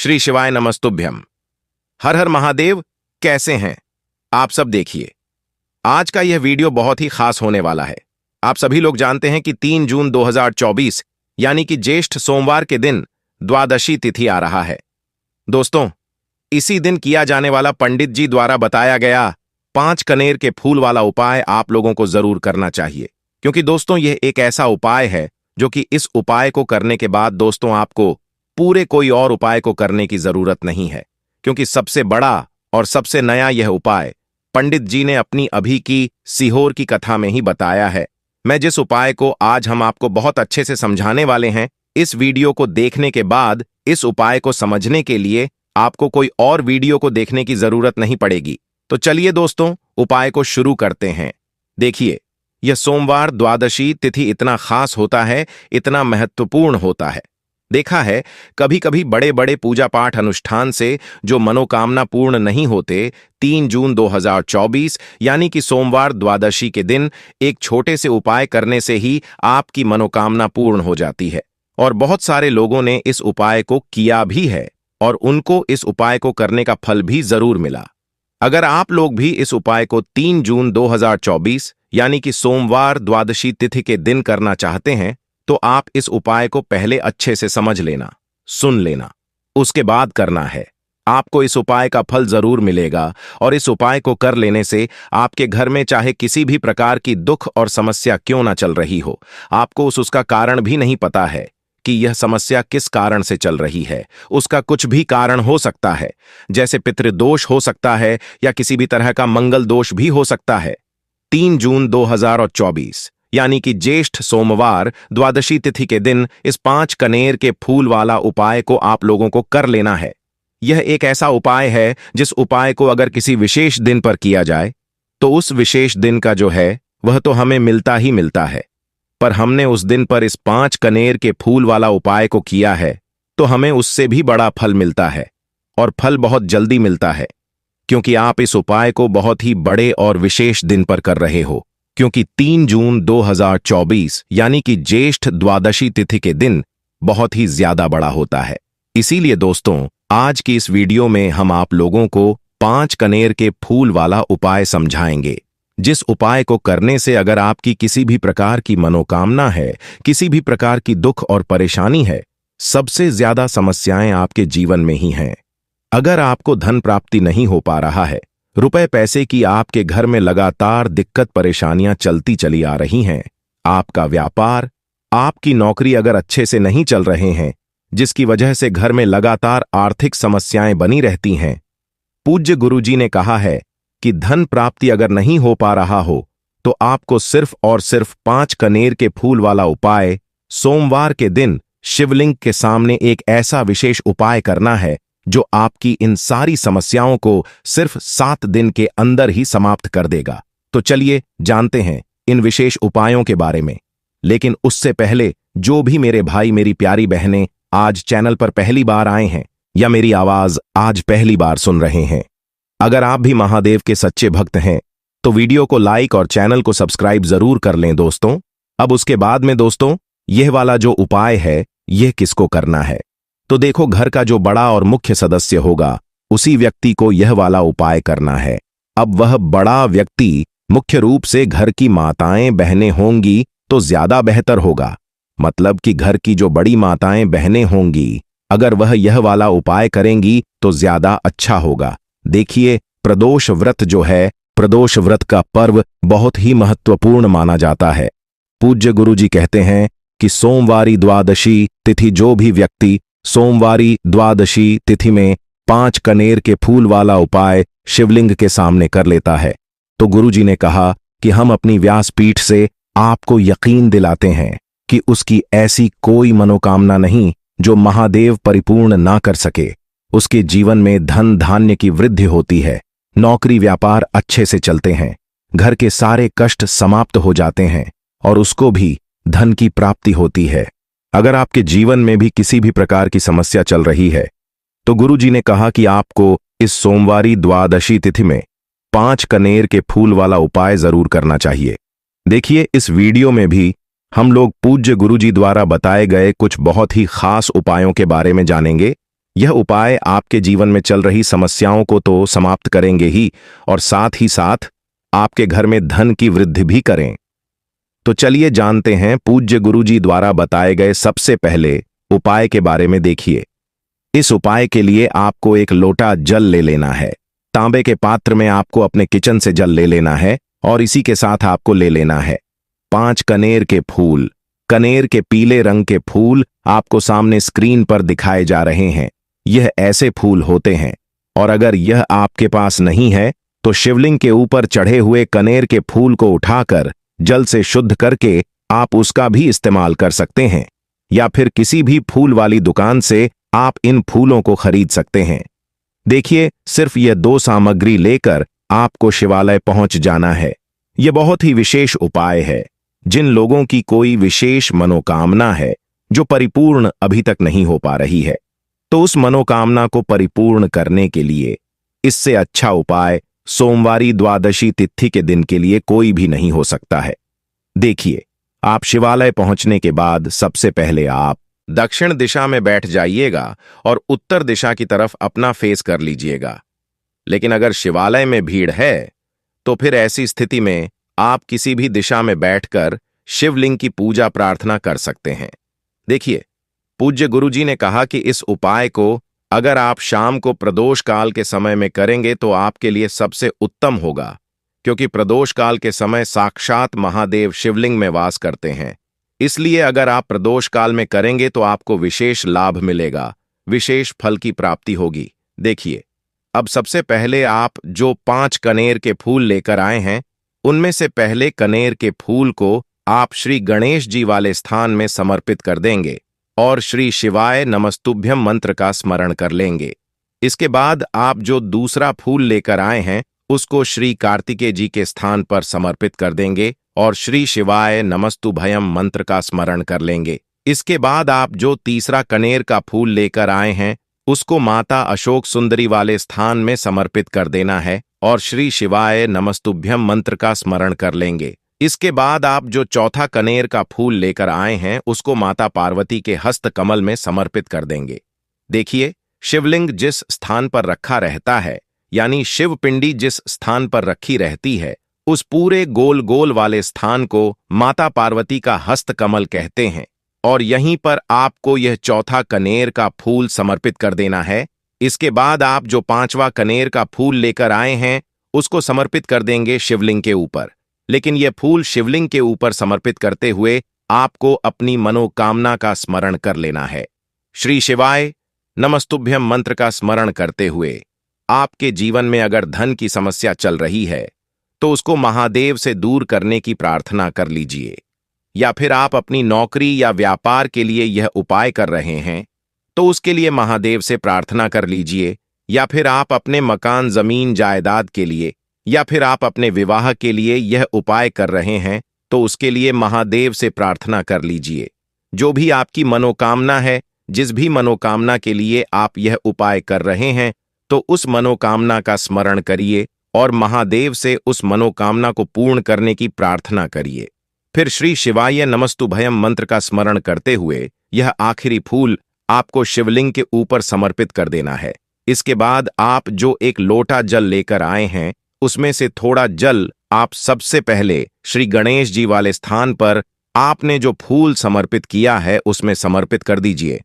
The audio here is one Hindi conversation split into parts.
श्री शिवाय नमस्तुभ्यम। हर हर महादेव। कैसे हैं आप सब? देखिए, आज का यह वीडियो बहुत ही खास होने वाला है। आप सभी लोग जानते हैं कि 3 जून 2024 यानी कि ज्येष्ठ सोमवार के दिन द्वादशी तिथि आ रहा है। दोस्तों, इसी दिन किया जाने वाला पंडित जी द्वारा बताया गया 5 कनेर के फूल वाला उपाय आप लोगों को जरूर करना चाहिए, क्योंकि दोस्तों यह एक ऐसा उपाय है जो कि इस उपाय को करने के बाद दोस्तों आपको पूरे कोई और उपाय को करने की जरूरत नहीं है, क्योंकि सबसे बड़ा और सबसे नया यह उपाय पंडित जी ने अपनी अभी की सीहोर की कथा में ही बताया है। मैं जिस उपाय को आज हम आपको बहुत अच्छे से समझाने वाले हैं, इस वीडियो को देखने के बाद इस उपाय को समझने के लिए आपको कोई और वीडियो को देखने की जरूरत नहीं पड़ेगी। तो चलिए दोस्तों, उपाय को शुरू करते हैं। देखिए, यह सोमवार द्वादशी तिथि इतना खास होता है, इतना महत्वपूर्ण होता है। देखा है, कभी कभी बड़े बड़े पूजा पाठ अनुष्ठान से जो मनोकामना पूर्ण नहीं होते, 3 जून 2024 यानी कि सोमवार द्वादशी के दिन एक छोटे से उपाय करने से ही आपकी मनोकामना पूर्ण हो जाती है। और बहुत सारे लोगों ने इस उपाय को किया भी है और उनको इस उपाय को करने का फल भी जरूर मिला। अगर आप लोग भी इस उपाय को 3 जून 2024 यानी कि सोमवार द्वादशी तिथि के दिन करना चाहते हैं, तो आप इस उपाय को पहले अच्छे से समझ लेना, सुन लेना, उसके बाद करना है। आपको इस उपाय का फल जरूर मिलेगा और इस उपाय को कर लेने से आपके घर में चाहे किसी भी प्रकार की दुख और समस्या क्यों ना चल रही हो, आपको उसका कारण भी नहीं पता है कि यह समस्या किस कारण से चल रही है। उसका कुछ भी कारण हो सकता है, जैसे पितृदोष हो सकता है या किसी भी तरह का मंगल दोष भी हो सकता है। 3 जून 2024 यानी कि ज्येष्ठ सोमवार द्वादशी तिथि के दिन इस 5 कनेर के फूल वाला उपाय को आप लोगों को कर लेना है। यह एक ऐसा उपाय है जिस उपाय को अगर किसी विशेष दिन पर किया जाए तो उस विशेष दिन का जो है वह तो हमें मिलता ही मिलता है, पर हमने उस दिन पर इस 5 कनेर के फूल वाला उपाय को किया है तो हमें उससे भी बड़ा फल मिलता है, और फल बहुत जल्दी मिलता है, क्योंकि आप इस उपाय को बहुत ही बड़े और विशेष दिन पर कर रहे हो। क्योंकि 3 जून 2024 यानी कि ज्येष्ठ द्वादशी तिथि के दिन बहुत ही ज्यादा बड़ा होता है। इसीलिए दोस्तों, आज की इस वीडियो में हम आप लोगों को 5 कनेर के फूल वाला उपाय समझाएंगे, जिस उपाय को करने से अगर आपकी किसी भी प्रकार की मनोकामना है, किसी भी प्रकार की दुख और परेशानी है, सबसे ज्यादा समस्याएं आपके जीवन में ही हैं। अगर आपको धन प्राप्ति नहीं हो पा रहा है, रुपए पैसे की आपके घर में लगातार दिक्कत परेशानियां चलती चली आ रही हैं, आपका व्यापार, आपकी नौकरी अगर अच्छे से नहीं चल रहे हैं, जिसकी वजह से घर में लगातार आर्थिक समस्याएं बनी रहती हैं, पूज्य गुरुजी ने कहा है कि धन प्राप्ति अगर नहीं हो पा रहा हो तो आपको सिर्फ और सिर्फ 5 कनेर के फूल वाला उपाय सोमवार के दिन शिवलिंग के सामने एक ऐसा विशेष उपाय करना है जो आपकी इन सारी समस्याओं को सिर्फ 7 दिन के अंदर ही समाप्त कर देगा। तो चलिए जानते हैं इन विशेष उपायों के बारे में। लेकिन उससे पहले जो भी मेरे भाई मेरी प्यारी बहनें आज चैनल पर पहली बार आए हैं या मेरी आवाज आज पहली बार सुन रहे हैं, अगर आप भी महादेव के सच्चे भक्त हैं तो वीडियो को लाइक और चैनल को सब्सक्राइब जरूर कर लें दोस्तों। अब उसके बाद में दोस्तों, यह वाला जो उपाय है यह किसको करना है, तो देखो, घर का जो बड़ा और मुख्य सदस्य होगा उसी व्यक्ति को यह वाला उपाय करना है। अब वह बड़ा व्यक्ति मुख्य रूप से घर की माताएं बहनें होंगी तो ज्यादा बेहतर होगा। मतलब कि घर की जो बड़ी माताएं बहनें होंगी, अगर वह यह वाला उपाय करेंगी तो ज्यादा अच्छा होगा। देखिए, प्रदोष व्रत जो है, प्रदोष व्रत का पर्व बहुत ही महत्वपूर्ण माना जाता है। पूज्य गुरुजी कहते हैं कि सोमवारी द्वादशी तिथि जो भी व्यक्ति सोमवारी द्वादशी तिथि में 5 कनेर के फूल वाला उपाय शिवलिंग के सामने कर लेता है, तो गुरुजी ने कहा कि हम अपनी व्यासपीठ से आपको यकीन दिलाते हैं कि उसकी ऐसी कोई मनोकामना नहीं जो महादेव परिपूर्ण ना कर सके। उसके जीवन में धन धान्य की वृद्धि होती है, नौकरी व्यापार अच्छे से चलते हैं, घर के सारे कष्ट समाप्त हो जाते हैं और उसको भी धन की प्राप्ति होती है। अगर आपके जीवन में भी किसी भी प्रकार की समस्या चल रही है तो गुरुजी ने कहा कि आपको इस सोमवारी द्वादशी तिथि में 5 कनेर के फूल वाला उपाय जरूर करना चाहिए। देखिए, इस वीडियो में भी हम लोग पूज्य गुरुजी द्वारा बताए गए कुछ बहुत ही खास उपायों के बारे में जानेंगे। यह उपाय आपके जीवन में चल रही समस्याओं को तो समाप्त करेंगे ही, और साथ ही साथ आपके घर में धन की वृद्धि भी करें। तो चलिए जानते हैं पूज्य गुरुजी द्वारा बताए गए सबसे पहले उपाय के बारे में। देखिए, इस उपाय के लिए आपको एक लोटा जल ले लेना है। तांबे के पात्र में आपको अपने किचन से जल ले लेना है और इसी के साथ आपको ले लेना है 5 कनेर के फूल। कनेर के पीले रंग के फूल आपको सामने स्क्रीन पर दिखाए जा रहे हैं। यह ऐसे फूल होते हैं, और अगर यह आपके पास नहीं है तो शिवलिंग के ऊपर चढ़े हुए कनेर के फूल को उठाकर जल से शुद्ध करके आप उसका भी इस्तेमाल कर सकते हैं, या फिर किसी भी फूल वाली दुकान से आप इन फूलों को खरीद सकते हैं। देखिए, सिर्फ यह 2 सामग्री लेकर आपको शिवालय पहुंच जाना है। यह बहुत ही विशेष उपाय है। जिन लोगों की कोई विशेष मनोकामना है जो परिपूर्ण अभी तक नहीं हो पा रही है, तो उस मनोकामना को परिपूर्ण करने के लिए इससे अच्छा उपाय सोमवारी द्वादशी तिथि के दिन के लिए कोई भी नहीं हो सकता है। देखिए, आप शिवालय पहुंचने के बाद सबसे पहले आप दक्षिण दिशा में बैठ जाइएगा और उत्तर दिशा की तरफ अपना फेस कर लीजिएगा। लेकिन अगर शिवालय में भीड़ है तो फिर ऐसी स्थिति में आप किसी भी दिशा में बैठकर शिवलिंग की पूजा प्रार्थना कर सकते हैं। देखिए, पूज्य गुरुजी ने कहा कि इस उपाय को अगर आप शाम को प्रदोष काल के समय में करेंगे तो आपके लिए सबसे उत्तम होगा, क्योंकि प्रदोष काल के समय साक्षात महादेव शिवलिंग में वास करते हैं। इसलिए अगर आप प्रदोष काल में करेंगे तो आपको विशेष लाभ मिलेगा, विशेष फल की प्राप्ति होगी। देखिए, अब सबसे पहले आप जो 5 कनेर के फूल लेकर आए हैं, उनमें से पहले कनेर के फूल को आप श्री गणेश जी वाले स्थान में समर्पित कर देंगे और श्री शिवाय नमस्तुभ्यम मंत्र का स्मरण कर लेंगे। इसके बाद आप जो दूसरा फूल लेकर आए हैं उसको श्री कार्तिकेय जी के स्थान पर समर्पित कर देंगे और श्री शिवाय नमस्तुभयम मंत्र का स्मरण कर लेंगे। इसके बाद आप जो तीसरा कनेर का फूल लेकर आए हैं उसको माता अशोक सुंदरी वाले स्थान में समर्पित कर देना है और श्री शिवाय नमस्तुभ्यम मंत्र का स्मरण कर लेंगे। इसके बाद आप जो चौथा कनेर का फूल लेकर आए हैं उसको माता पार्वती के हस्त कमल में समर्पित कर देंगे। देखिए, शिवलिंग जिस स्थान पर रखा रहता है, यानी शिव पिंडी जिस स्थान पर रखी रहती है, उस पूरे गोल गोल वाले स्थान को माता पार्वती का हस्त कमल कहते हैं और यहीं पर आपको यह चौथा कनेर का फूल समर्पित कर देना है। इसके बाद आप जो 5वां कनेर का फूल लेकर आए हैं उसको समर्पित कर देंगे शिवलिंग के ऊपर। लेकिन यह फूल शिवलिंग के ऊपर समर्पित करते हुए आपको अपनी मनोकामना का स्मरण कर लेना है। श्री शिवाय नमस्तुभ्यम मंत्र का स्मरण करते हुए आपके जीवन में अगर धन की समस्या चल रही है तो उसको महादेव से दूर करने की प्रार्थना कर लीजिए, या फिर आप अपनी नौकरी या व्यापार के लिए यह उपाय कर रहे हैं तो उसके लिए महादेव से प्रार्थना कर लीजिए, या फिर आप अपने मकान जमीन जायदाद के लिए या फिर आप अपने विवाह के लिए यह उपाय कर रहे हैं तो उसके लिए महादेव से प्रार्थना कर लीजिए। जो भी आपकी मनोकामना है, जिस भी मनोकामना के लिए आप यह उपाय कर रहे हैं, तो उस मनोकामना का स्मरण करिए और महादेव से उस मनोकामना को पूर्ण करने की प्रार्थना करिए। फिर श्री शिवाय नमस्तुभयम मंत्र का स्मरण करते हुए यह आखिरी फूल आपको शिवलिंग के ऊपर समर्पित कर देना है। इसके बाद आप जो एक लोटा जल लेकर आए हैं उसमें से थोड़ा जल आप सबसे पहले श्री गणेश जी वाले स्थान पर आपने जो फूल समर्पित किया है उसमें समर्पित कर दीजिए।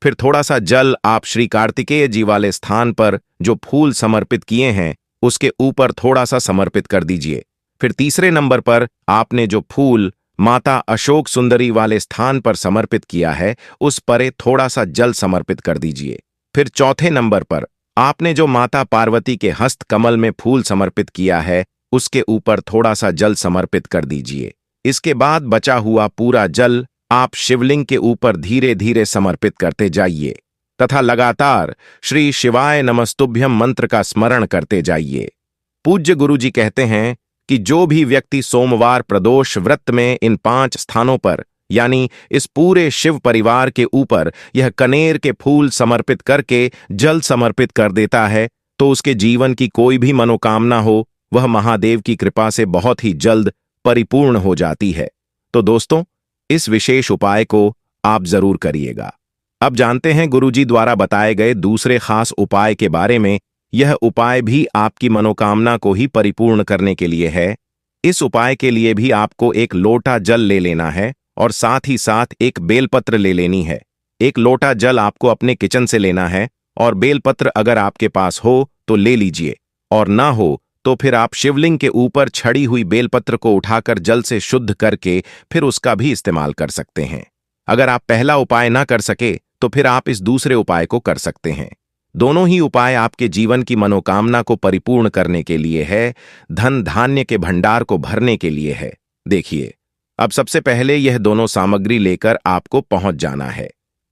फिर थोड़ा सा जल आप श्री कार्तिकेय जी वाले स्थान पर जो फूल समर्पित किए हैं उसके ऊपर थोड़ा सा समर्पित कर दीजिए। फिर तीसरे नंबर पर आपने जो फूल माता अशोक सुंदरी वाले स्थान पर समर्पित किया है उस पर थोड़ा सा जल समर्पित कर दीजिए। फिर चौथे नंबर पर आपने जो माता पार्वती के हस्त कमल में फूल समर्पित किया है उसके ऊपर थोड़ा सा जल समर्पित कर दीजिए। इसके बाद बचा हुआ पूरा जल आप शिवलिंग के ऊपर धीरे धीरे समर्पित करते जाइए तथा लगातार श्री शिवाय नमस्तुभ्यम मंत्र का स्मरण करते जाइए। पूज्य गुरुजी कहते हैं कि जो भी व्यक्ति सोमवार प्रदोष व्रत में इन 5 स्थानों पर, यानी इस पूरे शिव परिवार के ऊपर यह कनेर के फूल समर्पित करके जल समर्पित कर देता है तो उसके जीवन की कोई भी मनोकामना हो वह महादेव की कृपा से बहुत ही जल्द परिपूर्ण हो जाती है। तो दोस्तों, इस विशेष उपाय को आप जरूर करिएगा। अब जानते हैं गुरुजी द्वारा बताए गए दूसरे खास उपाय के बारे में। यह उपाय भी आपकी मनोकामना को ही परिपूर्ण करने के लिए है। इस उपाय के लिए भी आपको एक लोटा जल ले लेना है और साथ ही साथ एक बेलपत्र ले लेनी है। एक लोटा जल आपको अपने किचन से लेना है और बेलपत्र अगर आपके पास हो तो ले लीजिए, और ना हो तो फिर आप शिवलिंग के ऊपर छड़ी हुई बेलपत्र को उठाकर जल से शुद्ध करके फिर उसका भी इस्तेमाल कर सकते हैं। अगर आप पहला उपाय ना कर सके तो फिर आप इस दूसरे उपाय को कर सकते हैं। दोनों ही उपाय आपके जीवन की मनोकामना को परिपूर्ण करने के लिए है, धन धान्य के भंडार को भरने के लिए है। देखिए, अब सबसे पहले यह दोनों सामग्री लेकर आपको पहुंच जाना है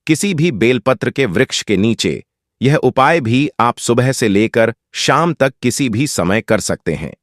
किसी भी बेलपत्र के वृक्ष के नीचे। यह उपाय भी आप सुबह से लेकर शाम तक किसी भी समय कर सकते हैं।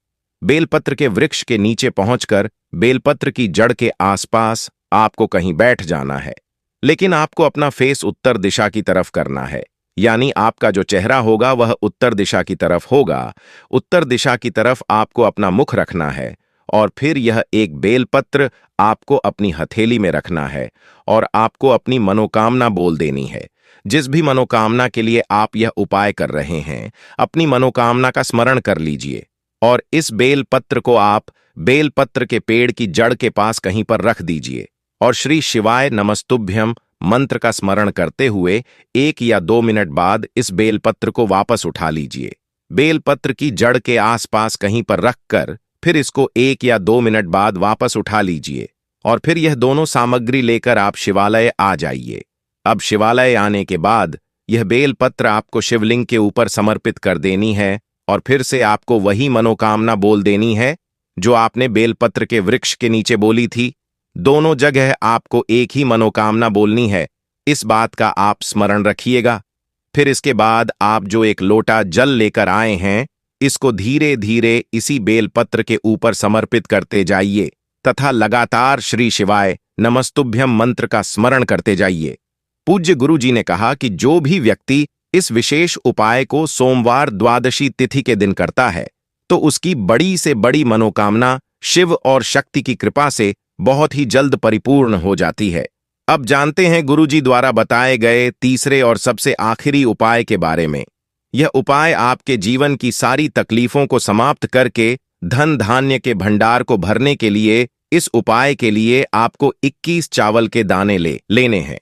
बेलपत्र के वृक्ष के नीचे पहुंचकर बेलपत्र की जड़ के आसपास आपको कहीं बैठ जाना है, लेकिन आपको अपना फेस उत्तर दिशा की तरफ करना है, यानी आपका जो चेहरा होगा वह उत्तर दिशा की तरफ होगा। उत्तर दिशा की तरफ आपको अपना मुख रखना है और फिर यह एक बेलपत्र आपको अपनी हथेली में रखना है और आपको अपनी मनोकामना बोल देनी है। जिस भी मनोकामना के लिए आप यह उपाय कर रहे हैं, अपनी मनोकामना का स्मरण कर लीजिए और इस बेलपत्र को आप बेलपत्र के पेड़ की जड़ के पास कहीं पर रख दीजिए और श्री शिवाय नमस्तुभ्यम मंत्र का स्मरण करते हुए 1 या 2 मिनट बाद इस बेलपत्र को वापस उठा लीजिए। बेलपत्र की जड़ के आसपास कहीं पर रखकर फिर इसको 1 या 2 मिनट बाद वापस उठा लीजिए और फिर यह दोनों सामग्री लेकर आप शिवालय आ जाइए। अब शिवालय आने के बाद यह बेलपत्र आपको शिवलिंग के ऊपर समर्पित कर देनी है और फिर से आपको वही मनोकामना बोल देनी है जो आपने बेलपत्र के वृक्ष के नीचे बोली थी। दोनों जगह आपको एक ही मनोकामना बोलनी है, इस बात का आप स्मरण रखिएगा। फिर इसके बाद आप जो एक लोटा जल लेकर आए हैं, इसको धीरे धीरे इसी बेलपत्र के ऊपर समर्पित करते जाइए तथा लगातार श्री शिवाय नमस्तुभ्यम मंत्र का स्मरण करते जाइए। पूज्य गुरु जी ने कहा कि जो भी व्यक्ति इस विशेष उपाय को सोमवार द्वादशी तिथि के दिन करता है तो उसकी बड़ी से बड़ी मनोकामना शिव और शक्ति की कृपा से बहुत ही जल्द परिपूर्ण हो जाती है। अब जानते हैं गुरु जी द्वारा बताए गए तीसरे और सबसे आखिरी उपाय के बारे में। यह उपाय आपके जीवन की सारी तकलीफों को समाप्त करके धन धान्य के भंडार को भरने के लिए, इस उपाय के लिए आपको 21 चावल के दाने लेने हैं।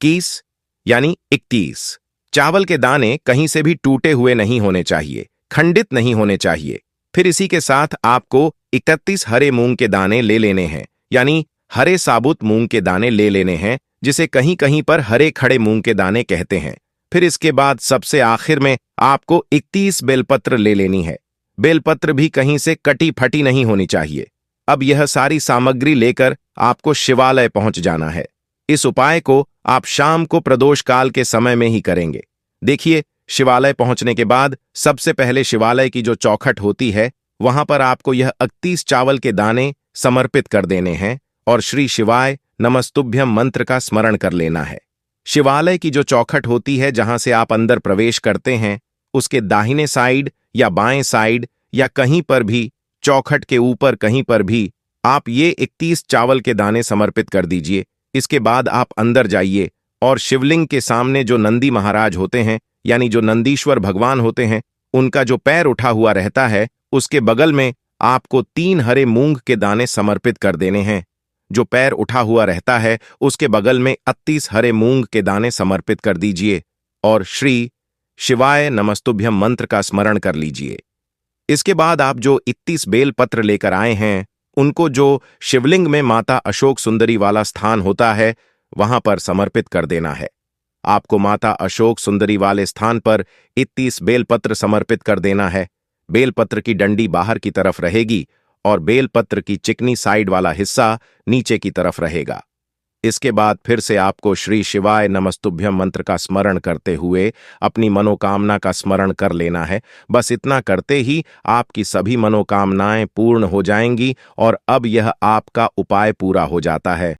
21 यानी 31। चावल के दाने कहीं से भी टूटे हुए नहीं होने चाहिए, खंडित नहीं होने चाहिए। फिर इसी के साथ आपको 31 हरे मूंग के दाने ले लेने हैं, यानी हरे साबुत मूंग के दाने ले लेने हैं, जिसे कहीं कहीं पर हरे खड़े मूंग के दाने कहते हैं। फिर इसके बाद सबसे आखिर में आपको 31 बेलपत्र ले लेनी है। बेलपत्र भी कहीं से कटी फटी नहीं होनी चाहिए। अब यह सारी सामग्री लेकर आपको शिवालय पहुंच जाना है। इस उपाय को आप शाम को प्रदोष काल के समय में ही करेंगे। देखिए, शिवालय पहुंचने के बाद सबसे पहले शिवालय की जो चौखट होती है वहां पर आपको यह 31 चावल के दाने समर्पित कर देने हैं और श्री शिवाय नमस्तुभ्यम मंत्र का स्मरण कर लेना है। शिवालय की जो चौखट होती है जहां से आप अंदर प्रवेश करते हैं, उसके दाहिने साइड या बाएं साइड या कहीं पर भी चौखट के ऊपर कहीं पर भी आप ये 31 चावल के दाने समर्पित कर दीजिए। इसके बाद आप अंदर जाइए और शिवलिंग के सामने जो नंदी महाराज होते हैं, यानी जो नंदीश्वर भगवान होते हैं, उनका जो पैर उठा हुआ रहता है उसके बगल में आपको 3 हरे मूंग के दाने समर्पित कर देने हैं। जो पैर उठा हुआ रहता है उसके बगल में 31 हरे मूंग के दाने समर्पित कर दीजिए और श्री शिवाय नमस्तुभ्यम मंत्र का स्मरण कर लीजिए। इसके बाद आप जो 31 बेल पत्र लेकर आए हैं उनको जो शिवलिंग में माता अशोक सुंदरी वाला स्थान होता है वहां पर समर्पित कर देना है। आपको माता अशोक सुंदरी वाले स्थान पर 31 बेलपत्र समर्पित कर देना है। बेलपत्र की डंडी बाहर की तरफ रहेगी और बेलपत्र की चिकनी साइड वाला हिस्सा नीचे की तरफ रहेगा। इसके बाद फिर से आपको श्री शिवाय नमस्तुभ्यम मंत्र का स्मरण करते हुए अपनी मनोकामना का स्मरण कर लेना है। बस इतना करते ही आपकी सभी मनोकामनाएं पूर्ण हो जाएंगी और अब यह आपका उपाय पूरा हो जाता है।